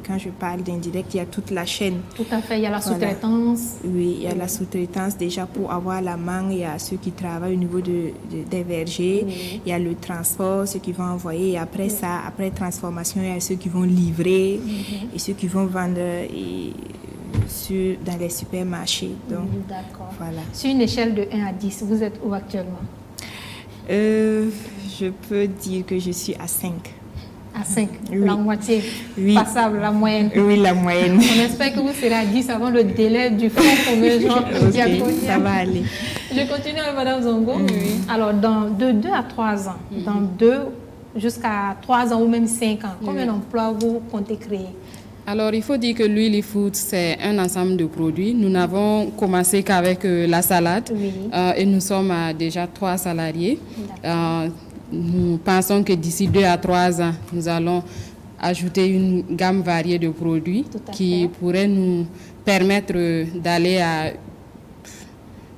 quand je parle d'indirect, il y a toute la chaîne. Tout à fait, il y a la Voilà. sous-traitance. Oui, il y a la sous-traitance. Déjà, pour avoir la mangue, il y a ceux qui travaillent au niveau des vergers. Il y a le transport, ceux qui vont envoyer. Et après ça, après transformation, il y a ceux qui vont livrer et ceux qui vont vendre dans les supermarchés. Donc, D'accord. voilà. Sur une échelle de 1 à 10, vous êtes où actuellement? Je peux dire que je suis à 5. À 5, Oui. la moitié. Oui. Passable, la moyenne. Oui, la moyenne. On espère que vous serez à 10 avant le délai du fonds commun. Ok, ça va aller. Je continue avec Mme Zongo. Alors, de 2 à 3 ans, dans 2 jusqu'à 3 ans ou même 5 ans, combien d'emplois vous comptez créer? Alors, il faut dire que l'Oily Food, c'est un ensemble de produits. Nous n'avons commencé qu'avec la salade et nous sommes à déjà 3 salariés. Nous pensons que d'ici 2 à 3 ans, nous allons ajouter une gamme variée de produits qui pourrait nous permettre d'aller à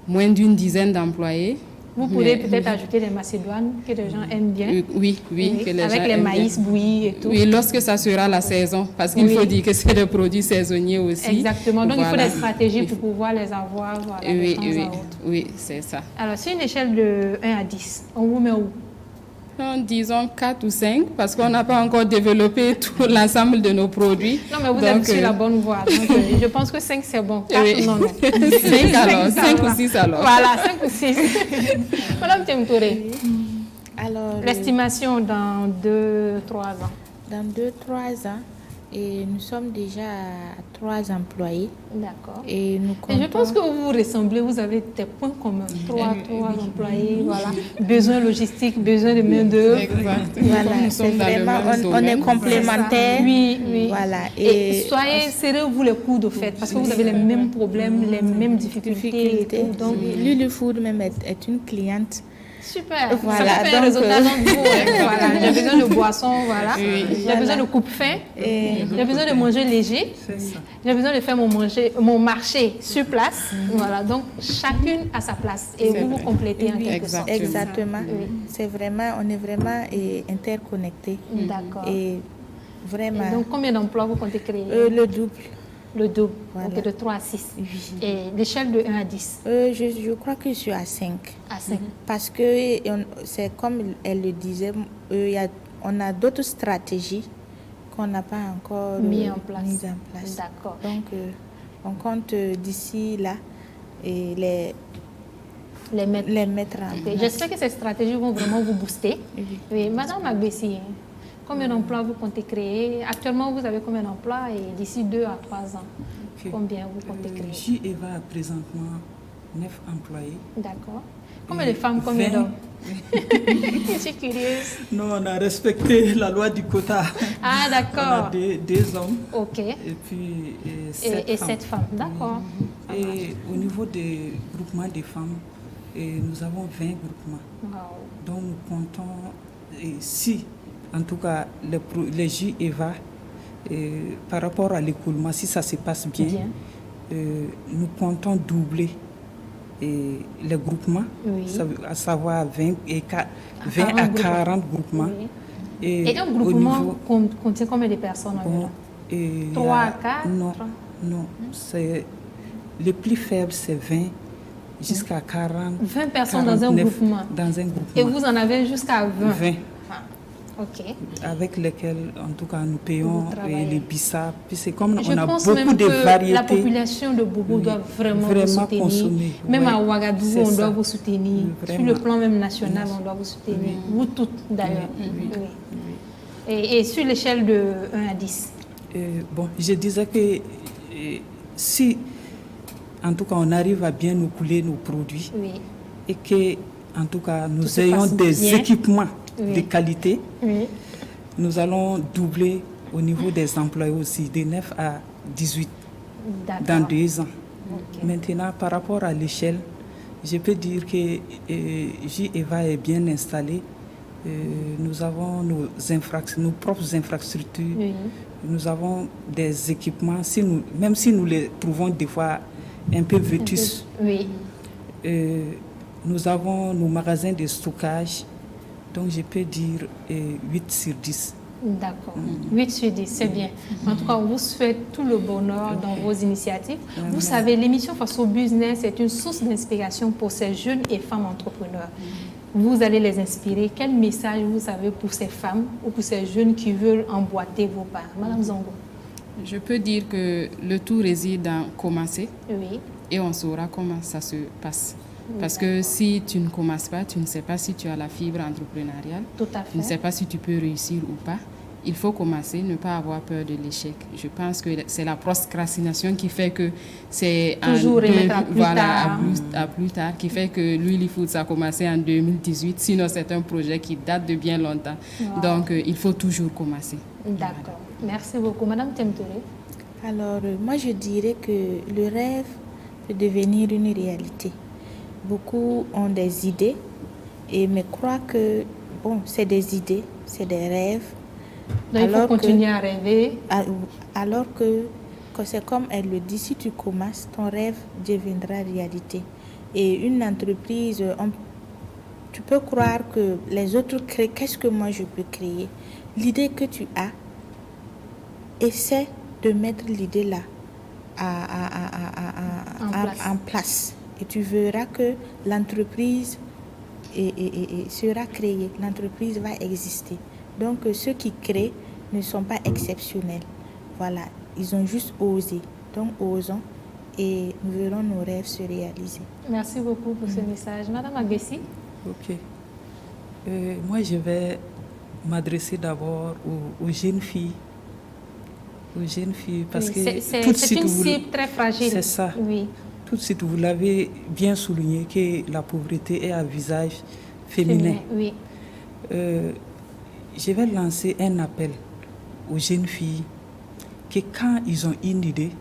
moins d'une dizaine d'employés. Vous pourrez peut-être ajouter des macédoines que les gens aiment bien. Oui, que les avec gens les aiment maïs bien. bouillis et tout. Oui, lorsque ça sera la saison, parce qu'il faut dire que c'est des produits saisonniers aussi. Exactement, donc Voilà. il faut des stratégies pour pouvoir les avoir de temps à autre. Oui, c'est ça. Alors, sur une échelle de 1 à 10, on vous met où? Disons 4 ou 5, parce qu'on n'a pas encore développé tout l'ensemble de nos produits. Non, mais vous êtes sur la bonne voie. Donc, je pense que 5, c'est bon. 4, oui. non. 5 alors, 5 ou 6 alors. Voilà, 5 ou 6. Madame Temtouré, Alors, l'estimation dans 2-3 ans. dans 2-3 ans, Et nous sommes déjà à 3 employés. D'accord. Et nous Et je pense que vous vous ressemblez, vous avez des points communs. Trois employés, voilà. Besoin logistique, besoin de main-d'œuvre. Exact. Voilà, Nous c'est sommes dans le vraiment, même on est domaine. complémentaires. Oui, oui. Voilà. Et soyez serrez-vous les coudes au fait, parce que vous avez les mêmes problèmes, les mêmes difficultés. Et tout, donc, Lulu Food même est une cliente. super. Voilà, Ça fait un donc, résultat entre vous. Voilà. J'ai besoin de boissons, voilà. J'ai besoin de coupe-faim. J'ai besoin de manger léger. J'ai besoin de faire mon marché sur place. Voilà. Donc, chacune à sa place. Et vous vous complétez en quelque sorte. Exactement. C'est vraiment, on est vraiment interconnectés. D'accord. Et vraiment. Et donc, combien d'emplois vous comptez créer? Le double. Le double. Voilà. Donc, de 3 à 6. Et l'échelle de 1 à 10? Je crois que je suis à 5. À 5. Parce que c'est comme elle le disait, on a d'autres stratégies qu'on n'a pas encore mis en place. D'accord. Donc, on compte d'ici là et les mettre en place. J'espère que ces stratégies vont vraiment vous booster. Oui. Madame Agbessi, combien d'emplois vous comptez créer? Actuellement, vous avez combien d'emplois et d'ici 2 à 3 ans, combien vous comptez créer? J-Eva a présentement 9 employés. D'accord. Combien de femmes, combien d'hommes? Je suis curieuse. Non, on a respecté la loi du quota. Ah, d'accord. On a deux hommes. Ok. Et puis 7 femmes. D'accord. Et au niveau des groupements des femmes, nous avons 20 groupements. Wow. Donc nous comptons, si en tout cas les J-Eva, par rapport à l'écoulement, si ça se passe bien. Nous comptons doubler les groupements, à savoir 20 à 40 groupements. Oui. Et un groupement contient combien de personnes environ? 3 à 4? Non. Le plus faible, c'est 20 jusqu'à 40. 20 personnes dans un groupement? Dans un groupement. Et vous en avez jusqu'à 20? 20. Ok. Avec lesquels, en tout cas, nous payons les bissap. Puis c'est comme on a pense beaucoup même de que variétés. La population de Bobo doit vraiment vous soutenir. Consommer. Même à Ouagadougou, on doit vous soutenir. Vraiment. Sur le plan même national, on doit vous soutenir. Vous toutes, d'ailleurs. Et sur l'échelle de 1 à 10? Je disais que si, en tout cas, on arrive à bien nous couler nos produits et que, en tout cas, nous ayons des équipements de qualité, nous allons doubler au niveau des employés aussi, de 9 à 18 dans 2 ans. Maintenant, par rapport à l'échelle, je peux dire que J-Eva est bien installée. Nous avons nos propres infrastructures. Nous avons des équipements, même si nous les trouvons des fois un peu vétus. Nous avons nos magasins de stockage. Donc, je peux dire 8 sur 10. D'accord. 8 sur 10, c'est bien. En tout cas, on vous souhaite tout le bonheur dans vos initiatives. Vous savez, l'émission Faso Business est une source d'inspiration pour ces jeunes et femmes entrepreneurs. Vous allez les inspirer. Quel message vous avez pour ces femmes ou pour ces jeunes qui veulent emboîter vos pas? Madame Zongo. Je peux dire que le tout réside dans commencer. Et on saura comment ça se passe. Parce que si tu ne commences pas, tu ne sais pas si tu as la fibre entrepreneuriale. Tout à fait. Tu ne sais pas si tu peux réussir ou pas. Il faut commencer, ne pas avoir peur de l'échec. Je pense que c'est la procrastination qui fait que c'est toujours remettre à plus tard, qui fait que Lily Foods a commencé en 2018. Sinon, c'est un projet qui date de bien longtemps. Donc, il faut toujours commencer. D'accord. Merci beaucoup. Madame Temtore. Alors, moi, je dirais que le rêve peut devenir une réalité. Beaucoup ont des idées, mais croient que, c'est des idées, c'est des rêves. Donc, il faut continuer à rêver. Alors que c'est comme elle le dit, si tu commences, ton rêve deviendra réalité. Et une entreprise, tu peux croire que les autres créent, qu'est-ce que moi je peux créer? L'idée que tu as, essaie de mettre l'idée là en place. Et tu verras que l'entreprise sera créée, l'entreprise va exister. Donc ceux qui créent ne sont pas exceptionnels. Voilà, ils ont juste osé. Donc osons et nous verrons nos rêves se réaliser. Merci beaucoup pour ce message. Madame Agbessi. Ok. Moi, je vais m'adresser d'abord aux jeunes filles aux jeunes filles parce Oui, que c'est tout de suite une vous- cible très fragile. C'est ça. Oui. Tout de suite, vous l'avez bien souligné que la pauvreté est à visage féminin. Oui. Je vais lancer un appel aux jeunes filles que quand ils ont une idée,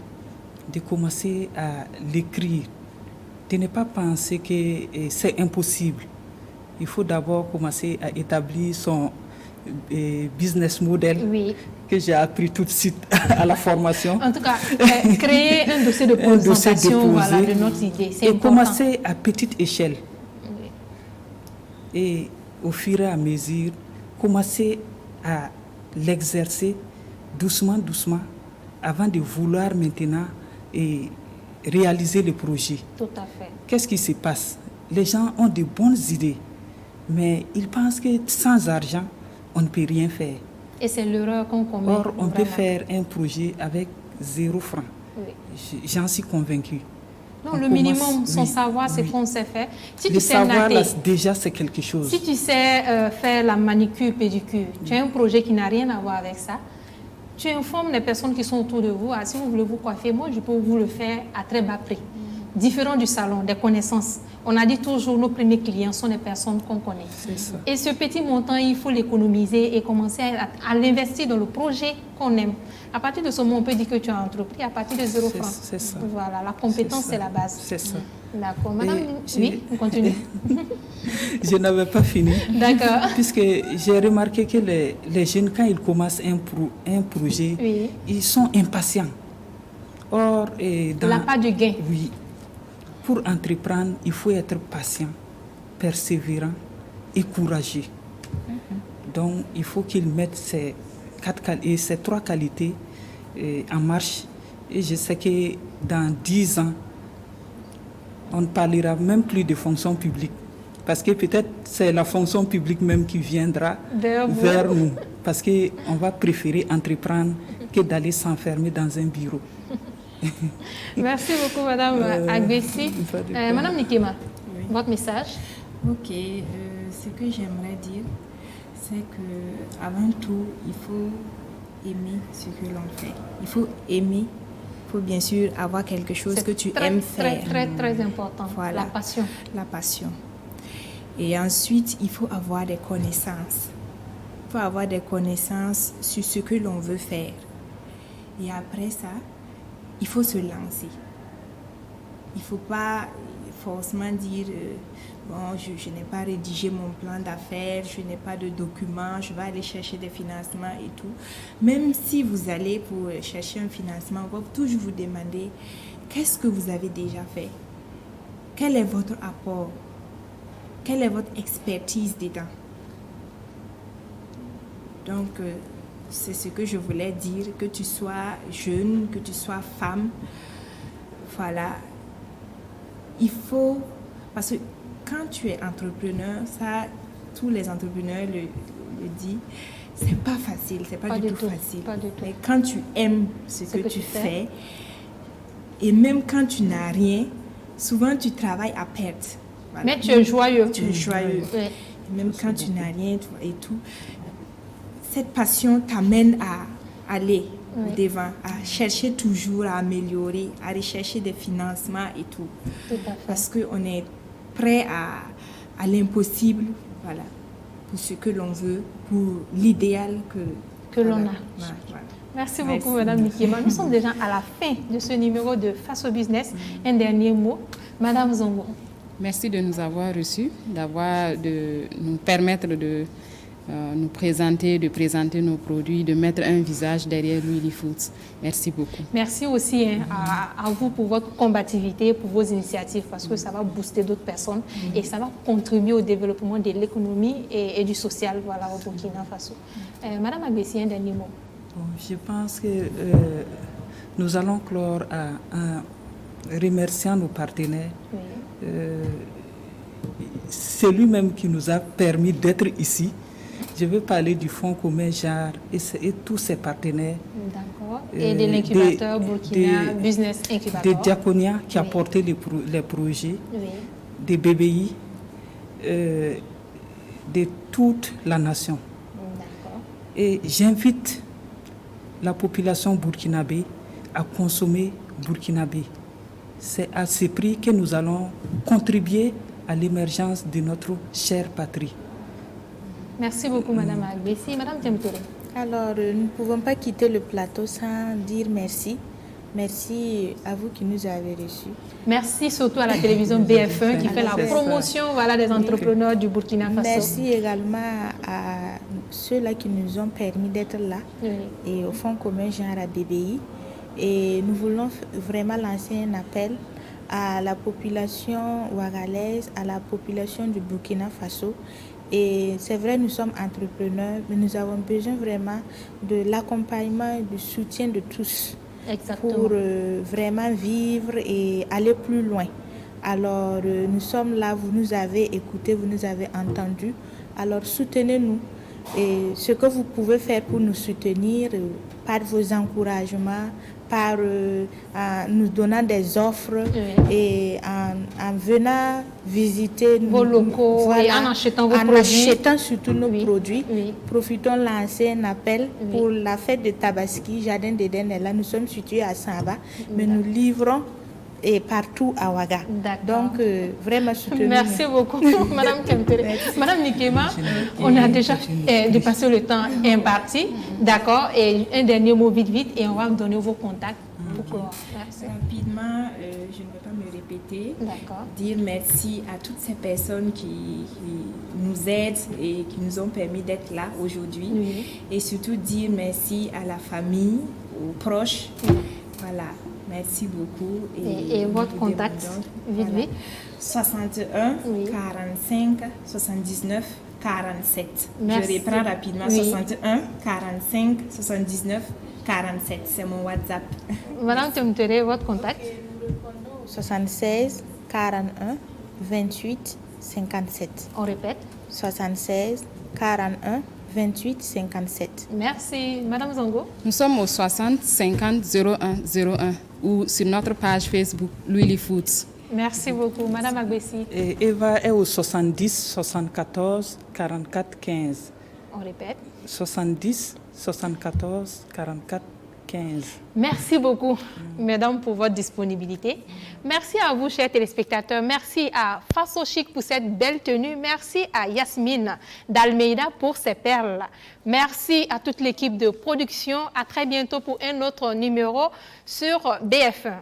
de commencer à l'écrire, de ne pas penser que c'est impossible. Il faut d'abord commencer à établir son business model Oui. que j'ai appris tout de suite à la formation. En tout cas, créer un dossier de Un dossier présentation déposé voilà, de notre idée, c'est et important. commencer à petite échelle. Oui. Et au fur et à mesure, commencer à l'exercer doucement, doucement, avant de vouloir maintenant réaliser le projet. Tout à fait. Qu'est-ce qui se passe? Les gens ont de bonnes idées, mais ils pensent que sans argent, on ne peut rien faire. Et c'est l'erreur qu'on commet. Or, on peut vraiment. faire un projet avec 0 franc. Oui. J'en suis convaincue. Non, On le commence- minimum, sans oui, savoir, c'est oui. qu'on sait faire. Si Le tu sais savoir, là, natter, déjà, c'est quelque chose. si tu sais faire la manicure, pédicure, tu as un projet qui n'a rien à voir avec ça, tu informes les personnes qui sont autour de vous. Ah, si vous voulez vous coiffer, moi, je peux vous le faire à très bas prix. Différent du salon, des connaissances. On a dit toujours, nos premiers clients sont des personnes qu'on connaît. C'est ça. Et ce petit montant, il faut l'économiser et commencer à l'investir dans le projet qu'on aime. À partir de ce moment, on peut dire que tu as entrepris à partir de 0 francs. C'est ça. Voilà, la compétence, ça. c'est la base. C'est ça. D'accord. Madame, Et oui, on continue. Je n'avais pas fini. D'accord. Puisque j'ai remarqué que les jeunes, quand ils commencent un projet, Oui. ils sont impatients. Or, La part du gain. oui, pour entreprendre, il faut être patient, persévérant et courageux. Donc, il faut qu'ils mettent ces 3 qualités en marche. Et je sais que dans 10 ans, on ne parlera même plus de fonction publique. Parce que peut-être c'est la fonction publique même qui viendra Vers vous. vers nous. Parce qu'on va préférer entreprendre que d'aller s'enfermer dans un bureau. Merci beaucoup, Madame Agbessi. pas de quoi. Madame Nikema, Oui. votre message. Ok, ce que j'aimerais dire, c'est que avant tout, il faut aimer ce que l'on fait. Il faut aimer, il faut bien sûr avoir quelque chose C'est que tu très, aimes très, faire. très, très important. Voilà. La passion. La passion. Et ensuite, il faut avoir des connaissances. Il faut avoir des connaissances sur ce que l'on veut faire. Et après ça, il faut se lancer. Il ne faut pas forcément dire bon, je n'ai pas rédigé mon plan d'affaires, je n'ai pas de documents, je vais aller chercher des financements et tout. Même si vous allez pour chercher un financement, on va toujours vous demander qu'est-ce que vous avez déjà fait? Quel est votre apport? Quelle est votre expertise dedans? Donc, c'est ce que je voulais dire, que tu sois jeune, que tu sois femme. Voilà. Il faut... Parce que quand tu es entrepreneur, ça, tous les entrepreneurs le disent, c'est pas facile, c'est pas, du tout facile. Pas du tout. Mais quand tu aimes ce que tu fais, et même quand tu n'as rien, souvent tu travailles à perte. Voilà. Mais tu es joyeux. Tu es joyeux. Oui. Même quand tu n'as rien et tout, cette passion t'amène à aller devant, à chercher toujours à améliorer, à rechercher des financements et tout. Tout à fait. Parce qu'on est prêt à l'impossible, voilà, pour ce que l'on veut, pour l'idéal Que l'on a. Voilà. Merci Merci. beaucoup, Madame Nikema. Nous sommes déjà à la fin de ce numéro de Face au Business. Un dernier mot. Madame Zongo. Merci de nous avoir reçus, de nous permettre de nous présenter, de présenter nos produits, de mettre un visage derrière Really Foods. Merci beaucoup. Merci aussi à vous pour votre combativité, pour vos initiatives, parce que ça va booster d'autres personnes et ça va contribuer au développement de l'économie et du social, voilà, au Burkina Faso. Madame Agbessi, un dernier mot. Bon, je pense que nous allons clore en remerciant nos partenaires. Oui. C'est lui-même qui nous a permis d'être ici. Je veux parler du Fonds commun JAR et tous ses partenaires. D'accord. Et de l'incubateur Burkina Business Incubator. Des Diaconia qui a Oui. porté les projets, Oui. des BBI, de toute la nation. D'accord. Et j'invite la population burkinabé à consommer burkinabé. C'est à ce prix que nous allons contribuer à l'émergence de notre chère patrie. Merci beaucoup, Madame Agbessi. Madame Temtere. Alors, nous ne pouvons pas quitter le plateau sans dire merci. Merci à vous qui nous avez reçus. Merci surtout à la télévision BF1 qui fait la promotion des entrepreneurs du Burkina Faso. Merci également à ceux-là qui nous ont permis d'être là et au Fonds commun genre à BBI. Et nous voulons vraiment lancer un appel à la population ouagalaise, à la population du Burkina Faso. Et c'est vrai, nous sommes entrepreneurs, mais nous avons besoin vraiment de l'accompagnement et du soutien de tous. Exactement. Pour vraiment vivre et aller plus loin. Alors, nous sommes là, vous nous avez écoutés, vous nous avez entendus. Alors, soutenez-nous. Et ce que vous pouvez faire pour nous soutenir, par vos encouragements, par en nous donnant des offres et en venant visiter vos locaux et en achetant vos produits. En achetant surtout nos produits. Profitons de lancer un appel pour la fête de Tabaski, Jardin d'Éden est là. Nous sommes situés à Samba, mais nous livrons et partout à Ouaga. Donc, vraiment soutenir. Merci beaucoup, Madame Temtere. Madame Nikema, on a déjà dépassé le temps imparti. D'accord. Et un dernier mot vite, et on va me donner vos contacts. Rapidement, je ne vais pas me répéter. Dire merci à toutes ces personnes qui nous aident et qui nous ont permis d'être là aujourd'hui. Et surtout dire merci à la famille, aux proches. Voilà. Merci beaucoup. Et votre contact, vite. 61 45 79 47. Merci. Je reprends rapidement. 61 45 79 47. C'est mon WhatsApp. Madame Temtere, votre contact? 76 41 28 57. On répète? 76 41 28 57. Merci. Madame Zongo? Nous sommes au 60 50 01 01 ou sur notre page Facebook Louili Foods. Merci beaucoup. Madame Agbessi? Et Eva est au 70 74 44 15. On répète? 70 74 44 15. Merci beaucoup, mesdames, pour votre disponibilité. Merci à vous, chers téléspectateurs. Merci à Faso Chic pour cette belle tenue. Merci à Yasmine d'Almeida pour ses perles. Merci à toute l'équipe de production. À très bientôt pour un autre numéro sur BF1.